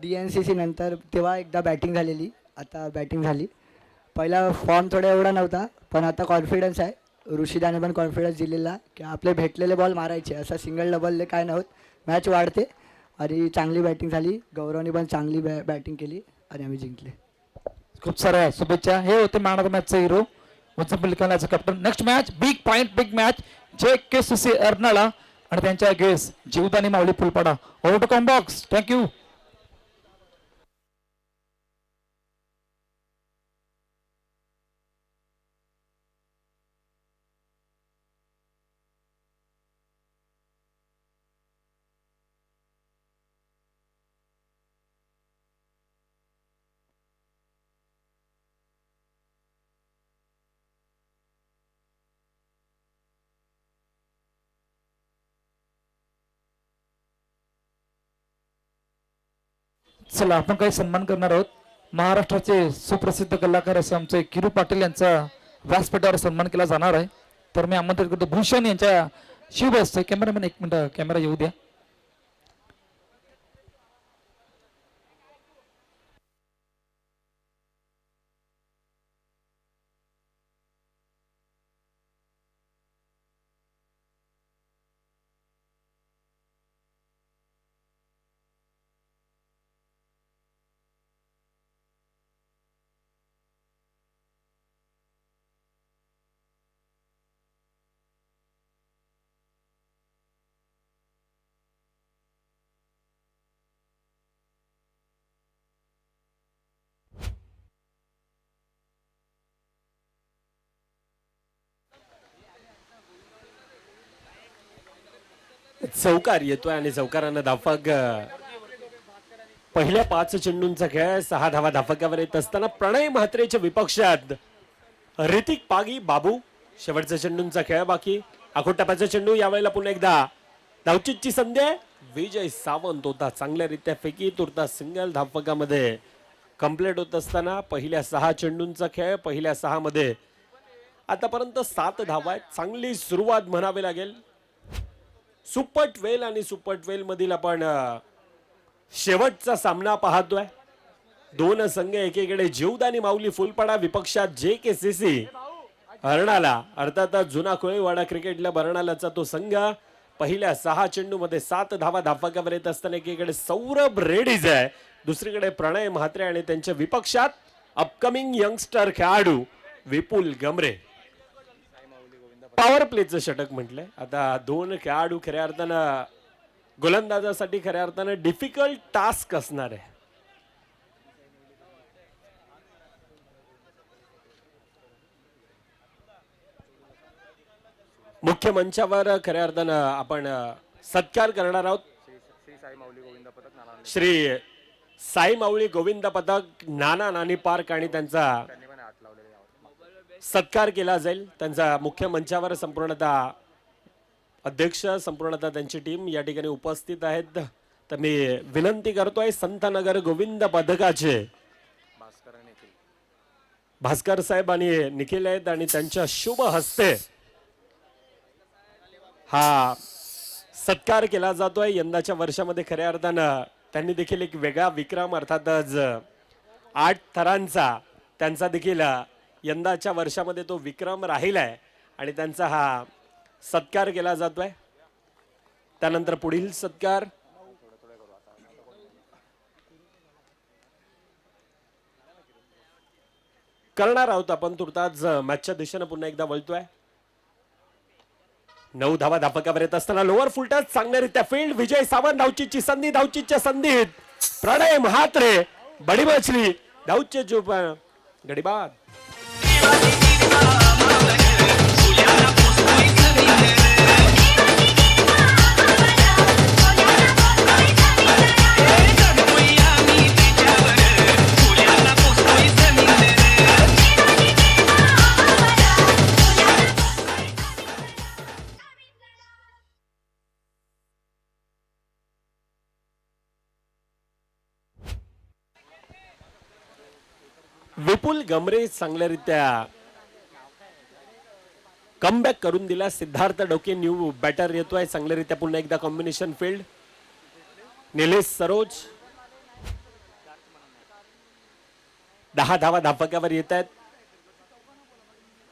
DNCC नंतर तेव्हा एकदा बॅटिंग झालेली, आता बॅटिंग झाली. पहिला फॉर्म थोडा एवढा नव्हता, पण आता कॉन्फिडन्स आहे. ऋषिदाने पण कॉन्फिडन्स दिलेला की आपले भेटलेले बॉल मारायचे, असा सिंगल डबलले काय नव्हत, मॅच वाढते. आणि चांगली बॅटिंग झाली, गौरवने पण चांगली बॅटिंग केली आणि आम्ही जिंकले. खूप साऱ्या शुभेच्छा. हे होते मॅन ऑफ द मॅचचे hero Muzaffar captain. Next match big point, big match JKCC Arnala आणि त्यांच्या गेस जीवदानी माऊली फुलपाडा. ओव्हर टू कॉम्बॉक्स. थँक्यू. चला आपण काही सन्मान करणार आहोत. महाराष्ट्राचे सुप्रसिद्ध कलाकार असे आमचे किरू पाटील यांचा व्यासपीठावर सन्मान केला जाणार आहे. तर मी आमंत्रित करतो भूषण यांच्या शिवबसचे कॅमेरामॅन. एक मिनिट कॅमेरा येऊ द्या. चौकार येतोय आणि चौकारानं धाफक. पहिल्या 5 चेंडूंचा खेळ 6 धावा धाफकावर येत असताना प्रणय म्हात्रेच्या विपक्षात ऋतिक पागी बाबू. शेवटचा चेंडूंचा खेळ बाकी. आखोटापाचा चेंडू यावेळेला पुन्हा एकदा धावचीतची संधी. विजय सावंत होता चांगल्यारीत्या फेकी तुरता सिंगल धाफकामध्ये कंप्लीट होत असताना पहिल्या 6 चेंडूंचा खेळ. पहिल्या 6 मध्ये आतापर्यंत 7 धावा आहेत. चांगली सुरुवात म्हणावी लागेल. सुपट वेल आणि सुपट वेल मधील आपण शेवटचा सामना पाहतोय. दोन संघ एकीकडे जीवदानी माऊली फुलपाडा, विपक्षात JKCC अर्नाळा. अर्थातच जुना कोळीवाडा क्रिकेट क्लब अर्नाळाचा तो संघ. पहिल्या 6 चेंडू मध्ये 7 धावा धाफकावर येत असताना एकीकडे सौरभ रेड्डीज आहे, दुसरीकडे प्रणय म्हात्रे आणि त्यांच्या विपक्षात अपकमिंग यंगस्टर खेळाडू विपुल गमरे. पॉवर प्लेचं षटक म्हटलंय. आता दोन खेळाडू खऱ्या अर्थानं गोलंदाजासाठी खऱ्या अर्थानं डिफिकल्ट टास्क असणार आहे. मुख्य मंचावर खऱ्या अर्थानं आपण सत्कार करणार आहोत. श्री साई माऊली गोविंद पथक नाना नानी पार्क आणि त्यांचा सत्कार केला जाईल. त्यांचा मुख्य मंचावर संपूर्णतः अध्यक्ष संपूर्णतः त्यांची टीम या ठिकाणी उपस्थित आहेत. तर मी विनंती करतोय संतनगर गोविंद पथकाचे भास्कर साहेब आणि निखिल आहेत आणि त्यांच्या शुभ हस्ते हा सत्कार केला जातोय. यंदाच्या वर्षामध्ये खऱ्या अर्थानं त्यांनी देखील एक वेगळा विक्रम अर्थातच 8 थरांचा त्यांचा देखील यंदाच्या वर्षामध्ये तो विक्रम राहिलाय आणि त्यांचा हा सत्कार केला जातोय. त्यानंतर पुढील सत्कार करणार आहोत आपण. तुर्तास मॅचच्या दिशेने पुन्हा एकदा वळतोय. 9 धावा धाफकावर येत असताना लोअर फुल टच चांगल्यारीत्या फील्ड. विजय सावंत धावचीची संधी. धावचीच्या संधीत प्रणय म्हात्रे बडी मछली धावचे जो गडीबाद. विपुल गमरे चांगल्यारीत्या कमबॅक करून दिला. सिद्धार्थ डोके न्यू बॅटर येतोय चांगल्यारीत्या पुन्हा एकदा कॉम्बिनेशन फील्ड. निलेश सरोज 10 धावा धापकावर येत आहेत.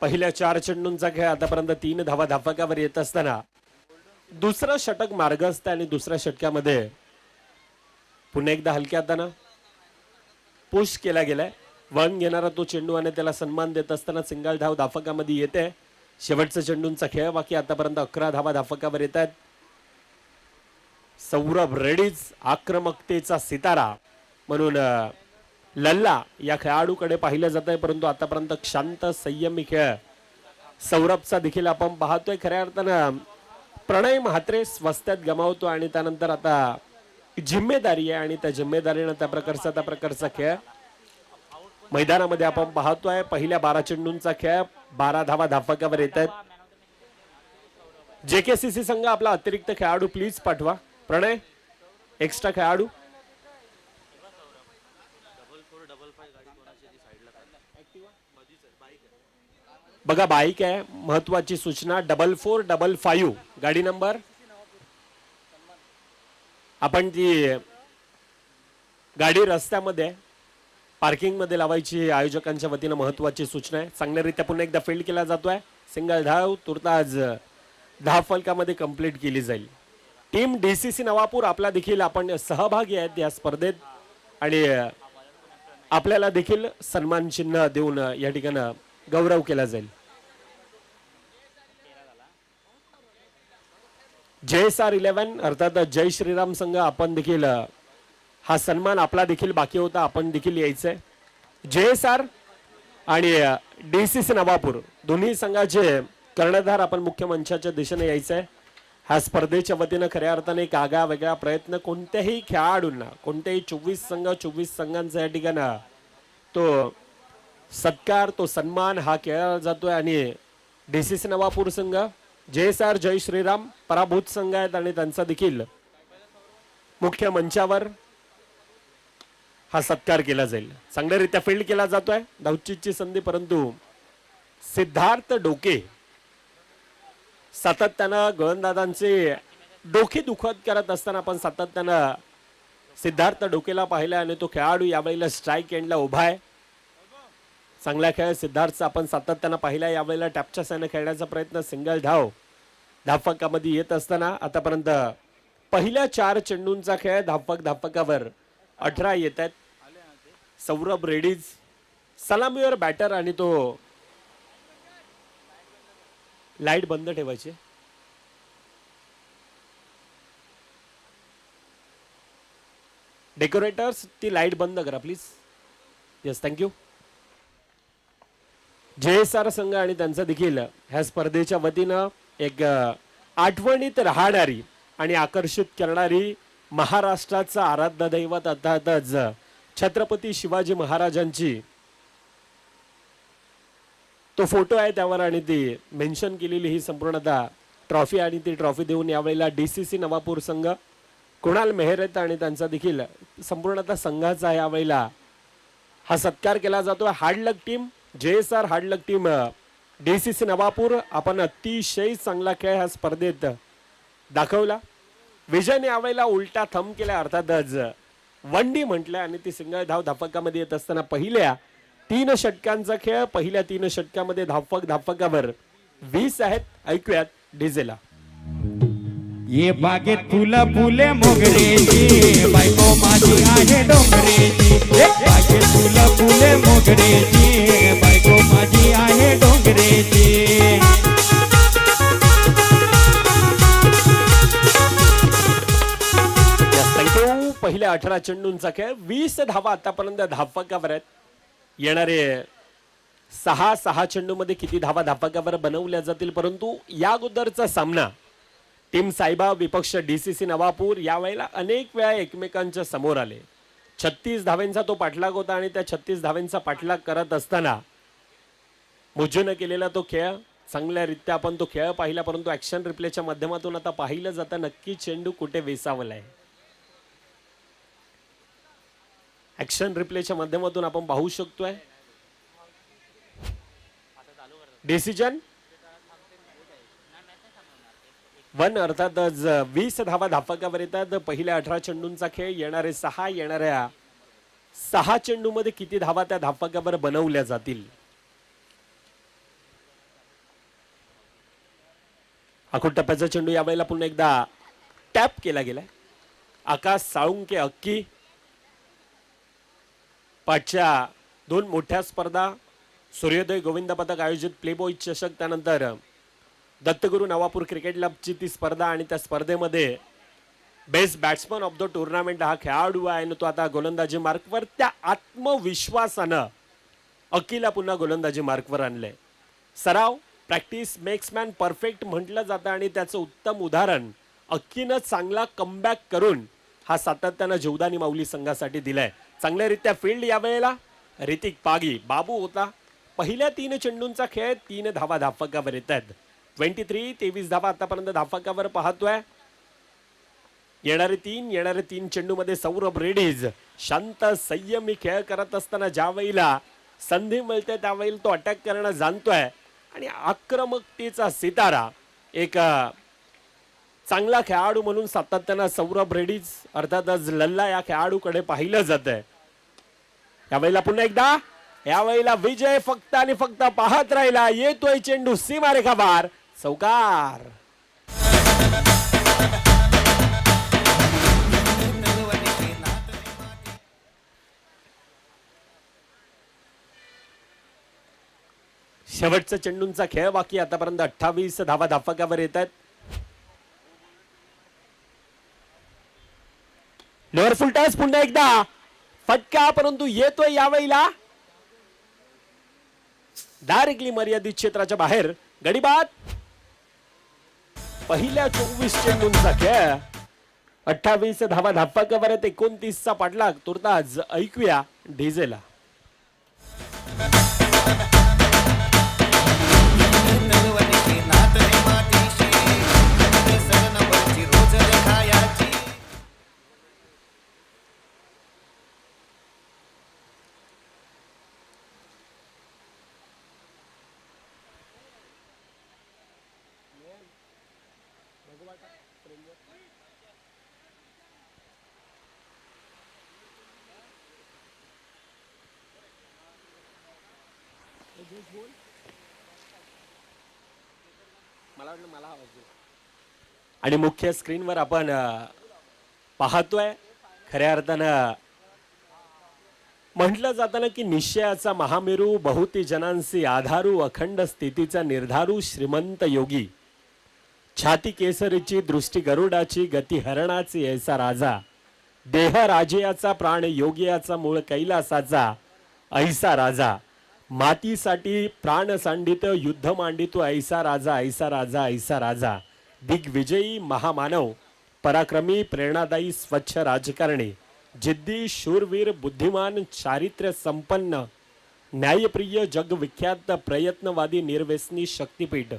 पहिल्या 4 चेंडूंचा खेळ आतापर्यंत 3 धावा धापकावर येत असताना दुसरं षटक मार्गस्थ आणि दुसऱ्या षटकामध्ये पुन्हा एकदा हलक्या हातानं पुश केला गेलाय. वन घेणारा तो चेंडू आणि त्याला सन्मान देत असताना सिंगल धाव धापकामध्ये येते. शेवटचा चेंडूंचा खेळ बाकी आतापर्यंत 11 धावा धापकावर येत आहेत. सौरभ रेडीज आक्रमकतेचा सितारा म्हणून लल्ला या खेळाडूकडे पाहिलं जात आहे, परंतु आतापर्यंत शांत संयमी खेळ सौरभचा देखील आपण पाहतोय. खऱ्या अर्थानं प्रणय म्हात्रे स्वस्त्यात गमावतो आणि त्यानंतर आता जिम्मेदारी आहे आणि त्या जिम्मेदारीनं त्या प्रकारचा खेळ मैदानामध्ये आपण पाहतोय. पहिल्या 12 चेंडूंचा खेळ 12 धावा धापकावर येत आहेत. JKCC संघ आपला अतिरिक्त खेळाडू प्लीज पाठवा. प्रणय एक्स्ट्रा खेळाडू. बघा बाईक आहे, महत्वाची सूचना 4455 गाडी नंबर. आपण ती गाडी रस्त्यामध्ये पार्किंग मध्ये लावायची आयोजकांच्या वतीनं महत्वाची सूचना आहे. चांगल्यारीत्या पुन्हा एकदा फील्ड केला जातोय. सिंगल धाव तुर्तास धाव फलकामध्ये कंप्लीट केली जाईल. टीम DCC नवापूर आपला देखील आपण सहभागी आहेत या स्पर्धेत आणि आपल्याला देखील सन्मान चिन्ह देऊन या ठिकाणी गौरव केला जाईल. JSR 11 अर्थात जय श्रीराम संघ आपण देखील हा सन्मान आपला देखील बाकी होता, आपण देखील यायचंय. JSR आणि DCC नवापूर दोन्ही संघाचे कर्णधार आपण मुख्य मंचाच्या दिशेने यायचंय. ह्या स्पर्धेच्या वतीनं खऱ्या अर्थाने एक आगळा वेगळा प्रयत्न कोणत्याही खेळाडूंना, कोणत्याही 24 संघांचा या ठिकाणी तो सत्कार, तो सन्मान हा केला जातोय आणि DCC नवापूर संघ JSR जय श्रीराम पराभूत संघ आहेत आणि त्यांचा देखील मुख्य मंचावर हा सत्कार केला जाईल. चांगल्यारीत्या फील्ड केला जातोय. धावचीची संधी परंतु सिद्धार्थ डोके सातत्यानं गोलंदाजांचे डोके दुखत करत असताना आपण सातत्यानं सिद्धार्थ डोकेला पाहिलं आणि तो खेळाडू यावेळेला स्ट्राईक एंडला उभा आहे. चांगला खेळ सिद्धार्थचा आपण सातत्यानं पाहिला. यावेळेला टॅपच्या साने खेळण्याचा प्रयत्न. सिंगल धाव धापकामध्ये येत असताना आतापर्यंत पहिल्या 4 चेंडूंचा खेळ धापकावर 18 येत आहेत. सौरभ रेडीज सलामीवर बॅटर आणि तो लाईट बंद ठेवायची. डेकोरेटर्स ती लाईट बंद करा प्लीज. Yes thank you. JSR संघ आणि त्यांचा देखील ह्या स्पर्धेच्या वतीनं एक आठवणीत राहणारी आणि आकर्षित करणारी महाराष्ट्राचं आराध्य दैवत अर्थातच छत्रपती शिवाजी महाराजांची तो फोटो आहे त्यावर आणि ती मेन्शन केलेली ही संपूर्णतः ट्रॉफी आणि ती ट्रॉफी देऊन यावेळेला DCC नवापूर संघ कुणाल मेहरेत आणि त्यांचा देखील संपूर्णतः संघाचा यावेळेला हा सत्कार केला जातो. Hard luck team JSR, hard luck team DCC Navapur आपण अतिशय चांगला खेळ ह्या स्पर्धेत दाखवला. विजयने यावेळेला उलटा थंब केला अर्थातच वंडी म्हटलं आणि ती सिंगल धाव धापकामध्ये येत असताना पहिल्या 3 षटकांचा खेळ. पहिल्या 3 षटकामध्ये धापकावर 20 आहेत. ऐकूयात डीजेला. ये बागेत फुलं फुले मोगरेची बायको माझी आहे डोंगरेची. ये बागेत फुलं फुले मोगरेची बायको माझी आहे डोंगरेची. पहिल्या 18 चेंडूंचा खेळ 20 धावा आतापर्यंत धापकावर आहेत. येणारे 6 चेंडूमध्ये किती धावा धापकावर बनवल्या जातील, परंतु या अगोदरचा सामना टीम साईबा विपक्ष DCC नवापूर यावेळेला अनेक वेळा एकमेकांच्या समोर आले. 36 धावांचा तो पाठलाग होता आणि त्या 36 धावांचा पाठलाग करत असताना मुजून केलेला तो खेळ चांगल्यारीत्या आपण तो खेळ पाहिला, परंतु ऍक्शन रिप्लेच्या माध्यमातून आता पाहिलं जातं नक्की चेंडू कुठे वेसावलाय. ऍक्शन रिप्लेच्या माध्यमातून आपण पाहू शकतोय. डिसिजन 1 अर्थातच 20 धावा धापकावर येतात. पहिल्या 18 चेंडूंचा खेळ. येणारे 6 येणाऱ्या 6 चेंडूमध्ये किती धावा त्या धावफलकावर बनवल्या जातील. आखूड टप्प्याचा चेंडू यावेळेला पुन्हा एकदा टॅप केला गेलाय. आकाश साळुंके अक्की पाठच्या 2 मोठ्या स्पर्धा सूर्योदय गोविंद पदक आयोजित प्लेबॉय चषक, त्यानंतर दत्तगुरू नवापूर क्रिकेट क्लबची ती स्पर्धा आणि त्या स्पर्धेमध्ये best batsman of the tournament हा खेळाडू आहे आणि तो आता गोलंदाजी मार्कवर. त्या आत्मविश्वासानं अक्कीला पुन्हा गोलंदाजी मार्कवर आणलंय. सराव प्रॅक्टिस मेक्स मॅन परफेक्ट म्हटलं जातं आणि त्याचं उत्तम उदाहरण अक्कीनं चांगला कमबॅक करून हा सातत्यानं जीवदानी माऊली संघासाठी दिलाय. चांगल्यारीत्या फील्ड यावेळेला ऋतिक पागी बाबू होता. पहिल्या 3 चेंडूंचा खेळ 3 धावा धावफलकावर येत आहेत. 23 धावा आतापर्यंत धावफलकावर पाहतोय. येणारे 3 चेंडूमध्ये सौरभ रेड्डीज शांत संयमी खेळ करत असताना ज्या वेळेला संधी मिळते त्यावेळेला तो अटॅक करणं जाणतोय आणि आक्रमकतेचा सितारा एक चांगला खेळाडू म्हणून सातत्यानं सौरभ रेड्डीज अर्थातच लल्ला या खेळाडूकडे पाहिलं जात आहे. यावेळेला पुन्हा एकदा यावेळेला विजय फक्त आणि फक्त पाहत राहिला. येतोय चेंडू सीमारेखा बार चौकार. शेवटचा चेंडूंचा खेळ बाकी. आतापर्यंत 28 धावा धावफलकावर येत आहेत. लोअर फुल टॉस पुन्हा एकदा फटका, परंतु येतोय यावेळेला डायरेक्टली मर्यादित क्षेत्राच्या बाहेर. गडीबाद. पहिल्या 24 चेंडूंचा खेळ 28 धावा धावफलकावर आहेत. 29चा पाठलाग तुर्तास ऐकूया डीजेला. आणि मुख्य स्क्रीनवर आपण पाहतोय खऱ्या अर्थानं म्हटलं जाताना की निश्चयाचा महामेरू बहुती जनांसी आधारू अखंड स्थितीचा निर्धारू श्रीमंत योगी छाती केसरीची दृष्टी गरुडाची गती हरणाची ऐसा राजा देह राजयाचा प्राण योगियाचा मूळ कैलासाचा ऐसा राजा मातीसाठी प्राण सांडित युद्ध मांडितो ऐसा राजा ऐसा राजा ऐसा राजा दिग्विजयी महामानव पराक्रमी प्रेरणादायी स्वच्छ राजकारणी जिद्दी शूरवीर बुद्धिमान चारित्र्य संपन्न न्यायप्रिय जगविख्यात प्रयत्नवादी निर्व्यसनी शक्तिपीठ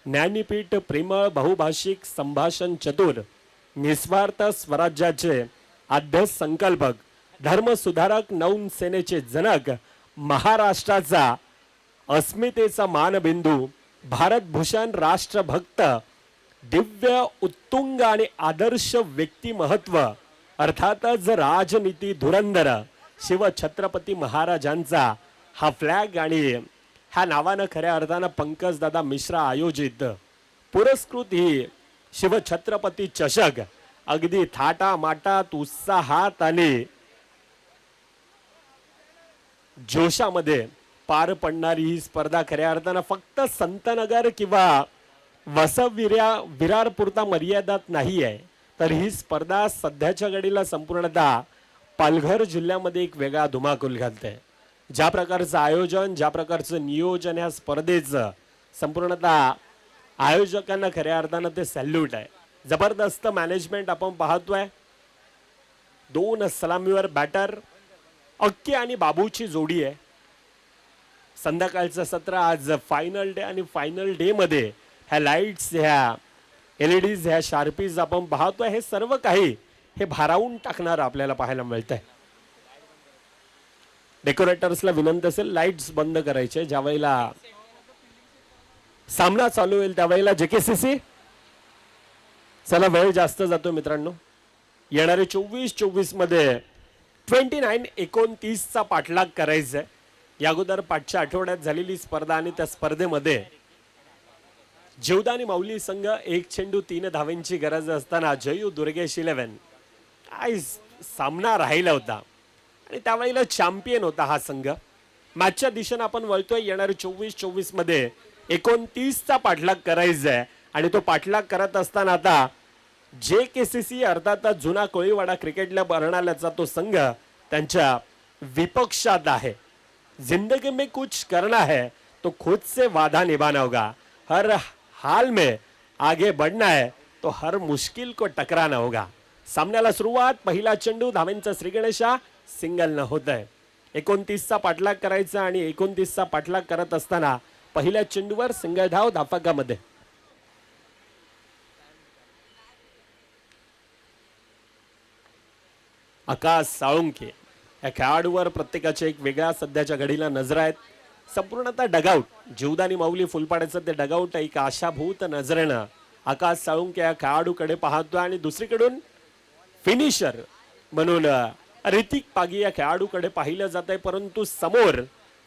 ज्ञानीपीठ प्रेमळ बहुभाषिक संभाषण चतुर निस्वार्थ स्वराज्याचे आद्य संकल्पक धर्मसुधारक नौन सेनेचे जनक महाराष्ट्राचा अस्मितेचा मानबिंदू भारतभूषण राष्ट्रभक्त दिव्य उत्तुंग आणि आदर्श व्यक्तिमहत्व अर्थातच राजनीती धुरंधर शिवछत्रपती महाराजांचा हा फ्लॅग आणि ह्या नावानं खऱ्या अर्थानं पंकजदादा मिश्रा आयोजित पुरस्कृत ही शिवछत्रपती चषक अगदी थाटा माटात उत्साहात आणि जोशामध्ये पार पडणारी ही स्पर्धा खऱ्या अर्थानं फक्त संतनगर किंवा विरार पुरता मर्यादित नाही आहे, तर ही स्पर्धा सध्याच्या घडीला संपूर्णतः पालघर जिल्ह्यामध्ये एक वेगळा धुमाकूल घालते. ज्या प्रकारचं आयोजन ज्या प्रकारचं नियोजन ह्या स्पर्धेचं संपूर्णतः आयोजकांना खऱ्या अर्थानं ते सॅल्यूट आहे. जबरदस्त मॅनेजमेंट आपण पाहतोय. 2 सलामीवर बॅटर अक्की आणि बाबूची जोडी आहे. संध्याकाळचं सत्र आज फायनल डे आणि फायनल डे मध्ये ह्या लाईट्स ह्या एलईडीज ह्या शार्पीज आपण पाहतोय हे सर्व काही हे भारावून टाकणार आपल्याला पाहायला मिळतंय. डेकोरेटर्सला विनंती असेल लाईट्स बंद करायचे ज्या वेळेला सामना चालू होईल त्यावेळेला. जेकेसीसी चला वेळ जास्त जातो मित्रांनो. येणारे 24 मध्ये 29-29चा पाठलाग करायचा आहे. या अगोदर पाठच्या आठवड्यात झालेली स्पर्धा आणि त्या स्पर्धेमध्ये जीवदानी माऊली संघ 1 चेंडू 3 धावांची गरज असताना जयू दुर्गेश 11 काय सामना राहिला होता आणि त्यावेळेला चॅम्पियन होता हा संघ. मॅचच्या दिशेने आपण वळतोय. येणारे 24-24 मध्ये 29चा पाठलाग करायचा आहे आणि तो पाठलाग करत असताना आता JKCC अर्थात जुना कोळीवाडा क्रिकेट क्लब अर्नाल्याचा तो संघ त्यांच्या विपक्षात आहे. जिंदगी में कुछ करना है तो खुद से वादा निभाना होगा. हर हाल में आगे बढ़ना है तो हर मुश्किल को टकराना होगा. सामन्याला सुरुवात. पहिला चेंडू धावेंचा श्रीगणेशा सिंगल न होत आहे. 29चा पाठलाग करायचा आणि 29चा पाठलाग करत असताना पहिल्या चेंडूवर सिंगल धाव धाफकामध्ये. आकाश साळुंके या खेळाडूवर प्रत्येकाच्या एक वेगळ्या सध्याच्या घडीला नजर आहेत. संपूर्णतः डगआउट जीवदानी माऊली फुलपाड्याचं ते डगआउट एक आशाभूत नजरेनं आकाश साळुंके या खेळाडूकडे पाहतो आणि दुसरीकडून फिनिशर म्हणून ऋतिक पागी या खेळाडूकडे पाहिलं जात आहे. परंतु समोर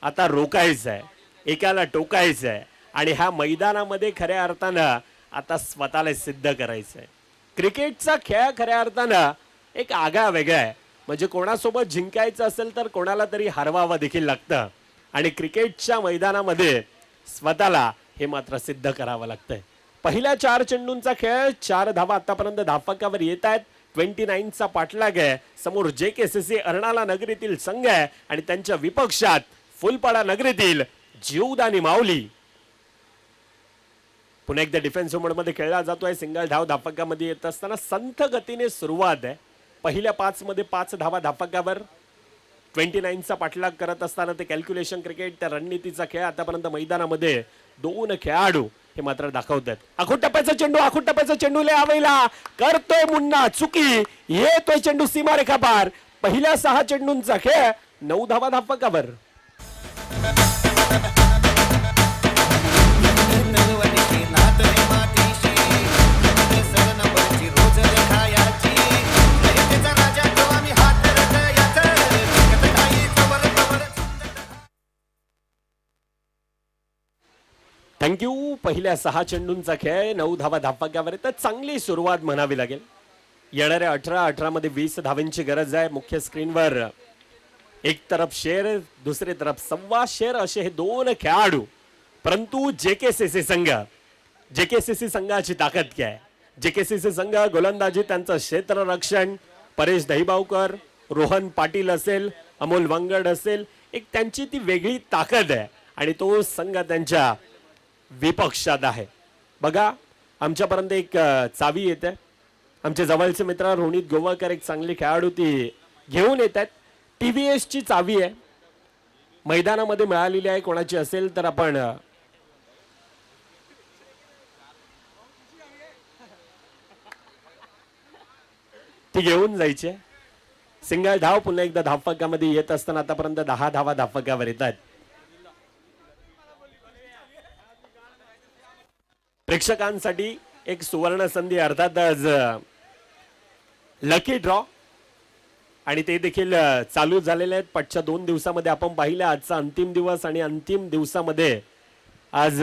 आता रोकायचं आहे, एकाला टोकायचं आहे आणि ह्या मैदानामध्ये खऱ्या अर्थानं आता स्वतःला सिद्ध करायचं आहे. क्रिकेटचा खेळ खऱ्या अर्थानं एक आगळा वेगळा आहे. म्हणजे कोणासोबत जिंकायचं असेल तर कोणाला तरी हरवावं देखील लागतं आणि क्रिकेटच्या मैदानामध्ये स्वतःला हे मात्र सिद्ध करावं लागतंय. पहिल्या 4 चेंडूंचा खेळ 4 धावा आतापर्यंत धाफकावर येत आहेत. 29चा पाठलाग आहे. समोर JKCC अर्नाला नगरीतील संघ आहे आणि त्यांच्या विपक्षात फुलपाडा नगरीतील जीवदानी माऊली. पुन्हा एकदा डिफेन्सिव्ह मोडमध्ये खेळला जातोय. सिंगल धाव धाफकामध्ये येत असताना संथ गतीने सुरुवात आहे. पहिल्या 5 मध्ये 5 धावा धाफकावर. 29चा पाठलाग करत असताना ते कॅल्क्युलेशन क्रिकेट त्या रणनीतीचा खेळ आतापर्यंत मैदानामध्ये 2 खेळाडू हे मात्र दाखवतात. आखूट टप्प्याचा चेंडू ले आवेला करतोय मुन्ना चुकी. येतोय चेंडू सीमारेखा पार. पहिल्या 6 चेंडूंचा खेळ 9 धावा धाफकावर. थँक्यू. पहिल्या 6 चेंडूंचा खेळ 9 धावा धाफकावर येतात. चांगली सुरुवात म्हणावी लागेल. येणाऱ्या 18 मध्ये 20 धावांची गरज आहे. मुख्य स्क्रीनवर एक तरफ शेर दुसरी तरफ सव्वा शेर असे हे 2 खेळाडू. परंतु JKCC संघाची ताकद काय आहे. JKCC संघ गोलंदाजी त्यांचं क्षेत्ररक्षण परेश दहिबावकर रोहन पाटील असेल अमोल वंगड असेल एक त्यांची ती वेगळी ताकद आहे आणि तो संघ त्यांच्या विपक्षात आहे. बघा आमच्यापर्यंत एक चावी येते. आमचे जवळचे मित्र रोहित गोवाकर एक चांगली खेळाडू ती घेऊन येत आहेत. TVS ची चावी आहे. मैदानामध्ये मिळालेली आहे. कोणाची असेल तर आपण ती घेऊन जायची. सिंगल धाव पुन्हा एकदा धाफकामध्ये येत असताना आतापर्यंत 10 धावा धाफकावर येतात. प्रेक्षकांसाठी एक सुवर्ण संधी अर्थातच लकी ड्रॉ आणि ते देखील चालू झालेले आहेत. पाठच्या 2 दिवसामध्ये आपण पाहिलं आजचा अंतिम दिवस आणि अंतिम दिवसामध्ये आज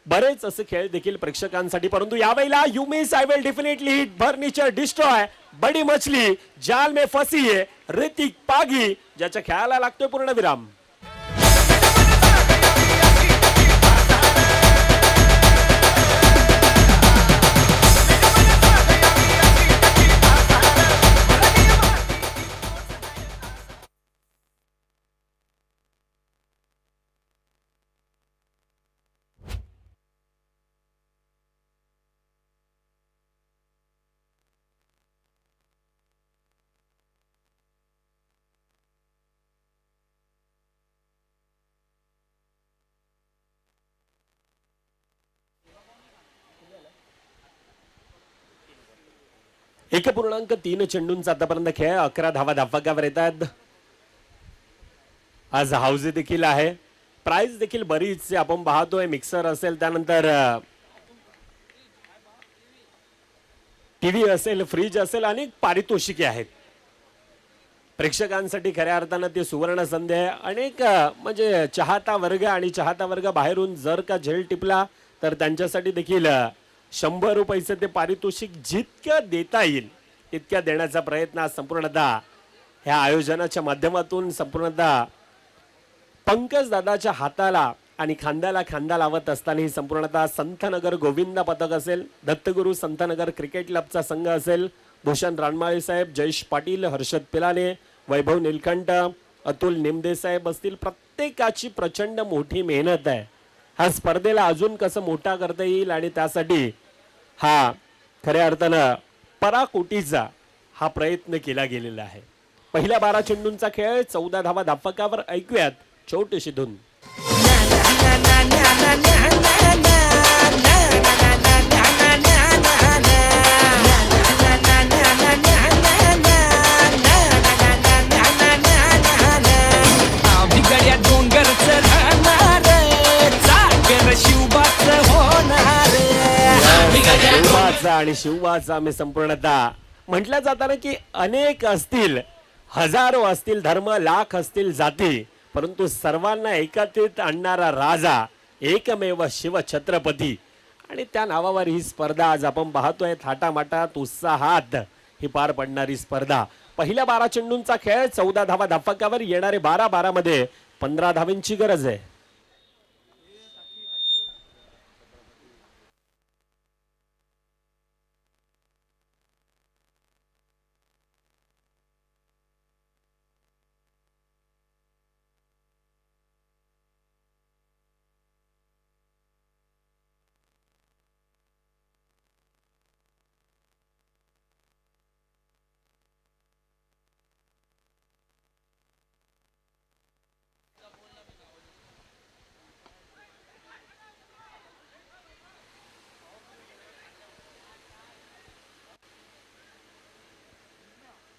बरेच असे खेळ देखील प्रेक्षकांसाठी. परंतु यावेळेला you miss I will definitely hit furniture destroy बडी मछली जाल में फसी है ऋतिक पागी ज्याच्या खेळाला लागतोय पूर्णविराम. एक 1.3 चेंडूंचा आतापर्यंत खेळ 11 धावा धाफकावर येतात. आज हाऊजी देखील आहे. प्राइस देखील बरीच आपण पाहतोय. मिक्सर असेल त्यानंतर टीव्ही असेल फ्रीज असेल अनेक पारितोषिके आहेत. प्रेक्षकांसाठी खऱ्या अर्थानं ती सुवर्ण संधी आहे. अनेक म्हणजे चाहता वर्ग आणि चाहता वर्ग बाहेरून जर का झेल टिपला तर त्यांच्यासाठी देखील 100 रुपयाचे ते पारितोषिक जितकं देता येईल तितक्या देण्याचा प्रयत्न आज संपूर्णतः ह्या आयोजनाच्या माध्यमातून संपूर्णतः पंकज दादाच्या हाताला आणि खांद्याला खांदा लावत असताना ही संपूर्णतः संतनगर गोविंद पथक असेल, दत्तगुरू संतनगर क्रिकेट क्लबचा संघ असेल, भूषण रानमाळे साहेब, जयेश पाटील, हर्षद पिलाने, वैभव निलकंठ, अतुल निमदे साहेब असतील. प्रत्येकाची प्रचंड मोठी मेहनत आहे. हा स्पर्धेला अजून कसं मोठा करता येईल आणि त्यासाठी हा खऱ्या अर्थानं पराकोटीचा हा प्रयत्न केला गेलेला आहे. पहिल्या 12 चेंडूंचा खेळ 14 धावा धापकावर. ऐकूयात छोटीशी धून. शिवबाचा आणि शिवबाचा मी संपूर्णतः म्हटलं जाताना की अनेक असतील, हजारो असतील धर्म, लाख असतील जाती, परंतु सर्वांना एकत्रित आणणारा राजा एकमेव शिव छत्रपती आणि त्या नावावर ही स्पर्धा आज आपण पाहतोय. थाटामाटात उत्साहात ही पार पडणारी स्पर्धा. पहिल्या 12 चेंडूंचा खेळ 14 धावा धापकावर. येणारे 12 मध्ये 15 धावांची गरज आहे.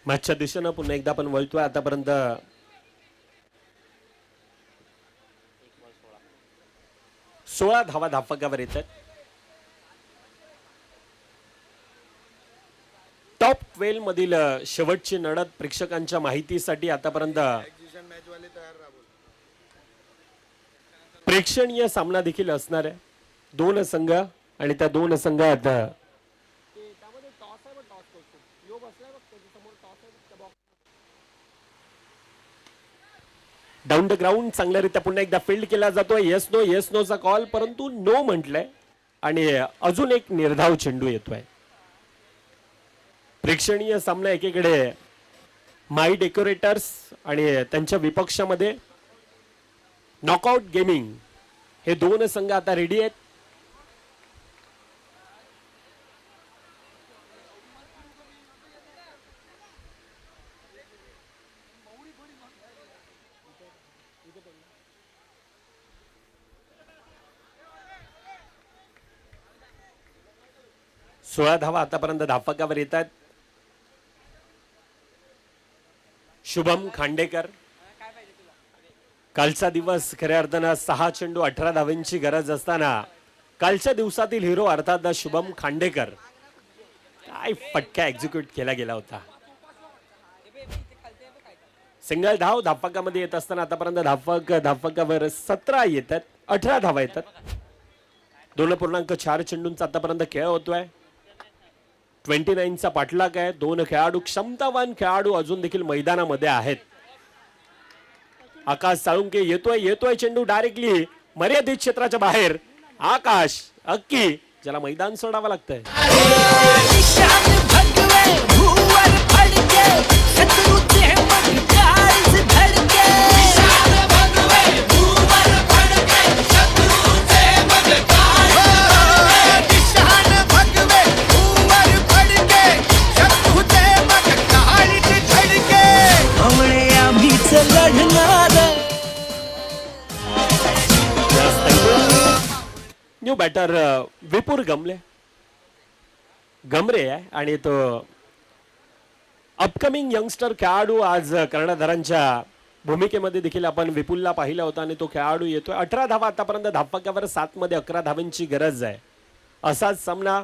मॅचच्या दिशेनं पुन्हा एकदा आपण वळतोय. आतापर्यंत 16 धावा धापकावर येतात. टॉप 12 मधील शेवटची लढत प्रेक्षकांच्या माहितीसाठी आतापर्यंत प्रेक्षणीय सामना देखील असणार आहे. 2 संघ आणि त्या 2 संघात डाऊन द ग्राउंड चांगल्यारीत्या पुन्हा एकदा फील्ड केला जातोय. येस नो चा कॉल, परंतु नो म्हटलंय आणि अजून एक निर्धाव चेंडू येतोय. प्रेक्षणीय सामना एकीकडे माय डेकोरेटर्स आणि त्यांच्या विपक्षामध्ये नॉकआउट गेमिंग, हे 2 संघ आता रेडी आहेत. सोळा धावा आतापर्यंत धापकावर येतात. शुभम खांडेकर, कालचा दिवस खऱ्या अर्थानं 6 चेंडू 18 धावांची गरज असताना कालच्या दिवसातील हिरो अर्थात शुभम खांडेकर, काय फटका एक्झिक्यूट केला गेला होता. सिंगल धाव धापकामध्ये येत असताना आतापर्यंत धापकावर 17 येतात, 18 धावा येतात. 2.4 चेंडूंचा आतापर्यंत खेळ होतोय. 29चा पाठलाग आहे. 2 खेळाडू, क्षमतावान खेळाडू अजून देखील मैदानामध्ये आहेत. आकाश साळुंके येतोय चेंडू डायरेक्टली मर्यादित क्षेत्राच्या बाहेर. आकाश अक्की, ज्याला मैदान सोडावं लागतंय. न्यू बॅटर विपुर गमरे आहे आणि तो अपकमिंग यंगस्टर खेळाडू. आज कर्णधारांच्या भूमिकेमध्ये देखील आपण विपुलला पाहिला होता आणि तो खेळाडू येतोय. 18 धावा आतापर्यंत धापकावर. 7 मध्ये 11 धावांची गरज आहे. असाच सामना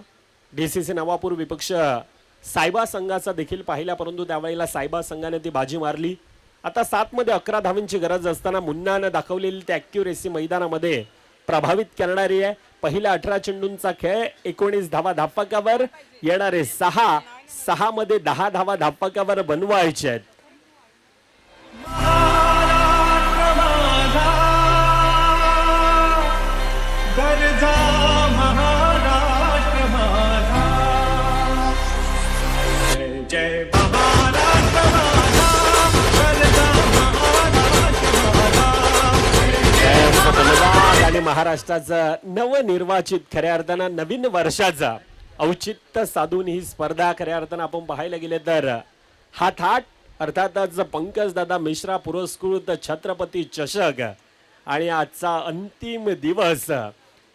डीसीसी नवापूर विपक्ष सायबा संघाचा देखील पाहिला, परंतु त्यावेळेला सायबा संघाने ती बाजी मारली. आता 7 मध्ये 11 धावांची गरज असताना मुन्नानं दाखवलेली त्या ॲक्युरेसी मैदानामध्ये प्रभावित करणारी आहे. पहिल्या 18 चेंडूंचा खेळ 19 धावा धापकावर, येणारे 6 मध्ये 10 धावा धापकावर बनवायचे आहेत. आणि महाराष्ट्राचं नवनिर्वाचित खऱ्या अर्थानं नवीन वर्षाचा औचित्य साधून ही स्पर्धा खऱ्या अर्थानं आपण पाहायला गेले तर हा थाट अर्थातच पंकज दादा मिश्रा पुरस्कृत छत्रपती चषक आणि आजचा अंतिम दिवस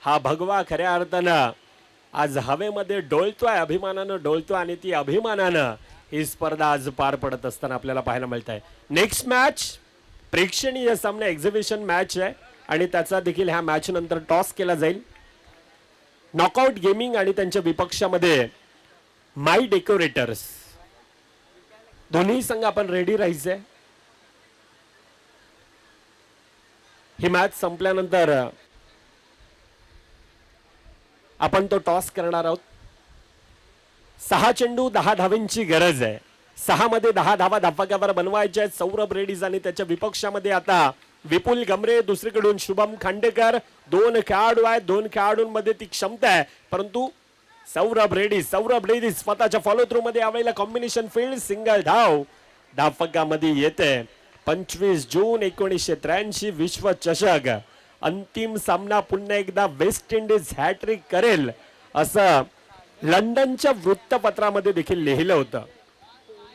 हा भगवा खऱ्या अर्थानं आज हवेमध्ये डोलतोय, अभिमानानं डोलतोय आणि ती अभिमानानं ही स्पर्धा आज पार पडत असताना आपल्याला पाहायला मिळत आहे. नेक्स्ट मॅच प्रेक्षणीय सामना, एक्झिबिशन मॅच आहे आणि त्याचा देखील ह्या मॅच नंतर टॉस केला जाईल. नॉकआउट गेमिंग आणि त्यांच्या विपक्षामध्ये माय डेकोरेटर्स, दोन्ही संघ आपण रेडी राहायचंय. ही मॅच संपल्यानंतर आपण तो टॉस करणार आहोत. 6 चेंडू 10 धावांची गरज आहे. 6 मध्ये 10 धावा धापकावर बनवायच्या आहेत. सौरभ रेड्डीज आणि त्याच्या विपक्षामध्ये आता विपुल गमरे, दुसरीकडून शुभम खांडेकर. 2 खेळाडू आहेत, 2 खेळाडूंमध्ये ती क्षमता आहे, परंतु सौरभ रेड्डी स्वतःच्या फॉलो थ्रू मध्ये यावेळेला कॉम्बिनेशन फील्ड सिंगल धाव धापकामध्ये येते. 25 जून 1983 विश्व चषक अंतिम सामना पुन्हा एकदा वेस्ट इंडिज हॅट्रिक करेल असं लंडनच्या वृत्तपत्रामध्ये देखील लिहिलं होतं,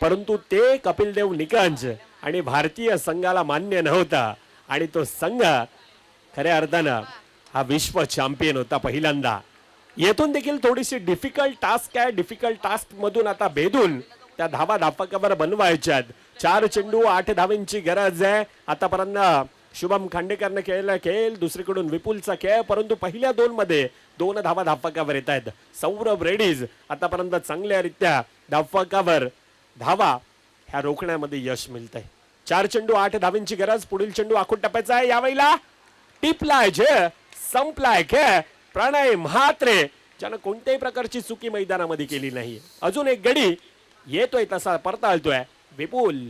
परंतु ते कपिल देव निकंज आणि भारतीय संघाला मान्य नव्हता आणि तो संघ खऱ्या अर्थानं हा विश्व चॅम्पियन होता पहिल्यांदा. येथून देखील थोडीशी डिफिकल्ट टास्क आहे. डिफिकल्ट टास्क मधून आता भेदून त्या धावा धापकावर बनवायच्यात. 4 चेंडू 8 धावांची गरज आहे. आतापर्यंत शुभम खांडेकरने खेळलेला खेळ, दुसरीकडून विपुलचा खेळ, परंतु पहिल्या 2 मध्ये 2 धावा धापकावर येत आहेत. सौरभ रेड्डीज आतापर्यंत चांगल्यारीत्या धापकावर धावा ह्या रोखण्यामध्ये यश मिळत आहे. 4 चेंडू 8 धावांची गरज. पुढील चेंडू आखून टप्प्याचा आहे. यावेळेला टिपलाय जे संपलाय खेळ. प्रणय म्हात्रे ज्यानं कोणत्याही प्रकारची चुकी मैदानामध्ये केली नाही. अजून एक गडी येतोय तसा परताळतोय विपुल.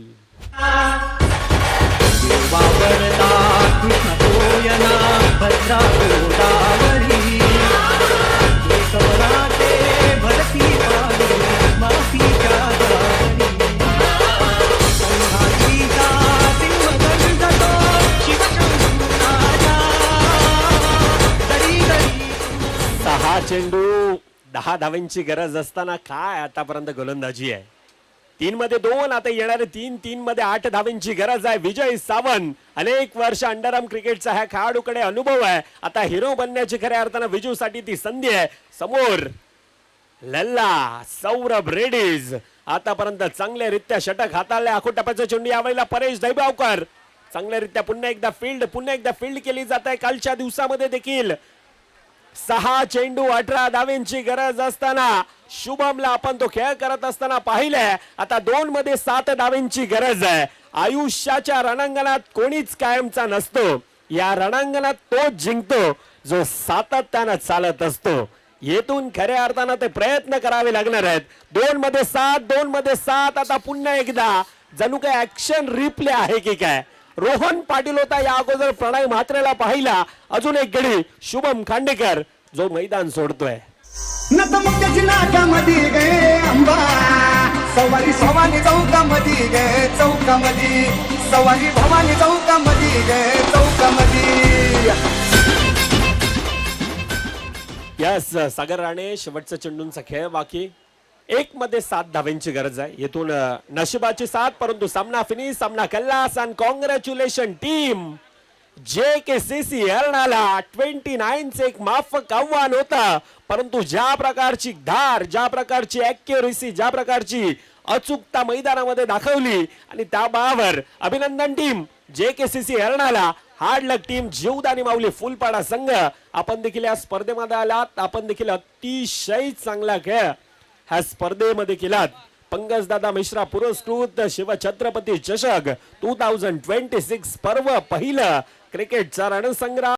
चेंडू 10 धावांची गरज असताना काय आतापर्यंत गोलंदाजी आहे. 3 मध्ये 2, आता येणारे 3 मध्ये 8 धावांची गरज आहे. विजय सावंत अनेक वर्ष अंडरआर्म क्रिकेटचा ह्या खेळाडूकडे अनुभव आहे. आता हिरो बनण्याची खऱ्या अर्थानं विजूसाठी ती संधी आहे. समोर लल्ला सौरभ रेड्डीज आतापर्यंत चांगल्यारीत्या षटक हाताळले. आखो टप्प्याचा चेंडू यावेळेला परेश दैबावकर चांगल्यारीत्या पुन्हा एकदा फील्ड केली जात आहे. कालच्या दिवसामध्ये देखील 6 चेंडू 18 धावांची गरज असताना शुभमला आपण तो खेळ करत असताना पाहिलंय. आता 2 मध्ये 7 धावांची गरज आहे. आयुष्याच्या रणांगणात कोणीच कायमचा नसतो. या रणांगणात तोच जिंकतो जो सातत्यानं चालत असतो. येथून खऱ्या अर्थानं ते प्रयत्न करावे लागणार आहेत. 2 मध्ये 7 आता पुन्हा एकदा जणू काय ऍक्शन रिप्ले आहे की काय. रोहन पाटील होता या अगोदर प्रणय म्हात्रेला पाहिला. अजून एक गडी शुभम खांडेकर जो मैदान सोडतोय. नतमुक्याची नाकामध्ये गे अंबा सवारी भवानी चौकामध्ये गे चौकामध्ये सवारी भवानी चौकामध्ये गे चौकामध्ये. यस सागर राणे शेवटचा चेंडूंचा खेळ बाकी. 1 मध्ये 7 धावांची गरज आहे. येथून नशिबाची साथ, परंतु सामना फिनिश, सामना कल्लास आणि कॉंग्रॅच्युलेशन टीम JKCC हरणाला. 29 एक माफक आव्हान होता, परंतु ज्या प्रकारची धार, ज्या प्रकारची ॲक्युरेसी, ज्या प्रकारची अचूकता मैदानामध्ये दाखवली आणि त्या बळावर अभिनंदन टीम JKCC हरणाला. हार्ड लक टीम जीवदानी माऊली फुलपाडा संघ आपण देखील या स्पर्धेमध्ये आलात. आपण देखील अतिशय चांगला खेळ ह्या स्पर्धेमध्ये केलात. पंकजदादा मिश्रा पुरस्कृत शिवछत्रपती चषक 2026 पर्व पहिलं क्रिकेटचा रणसंग्राम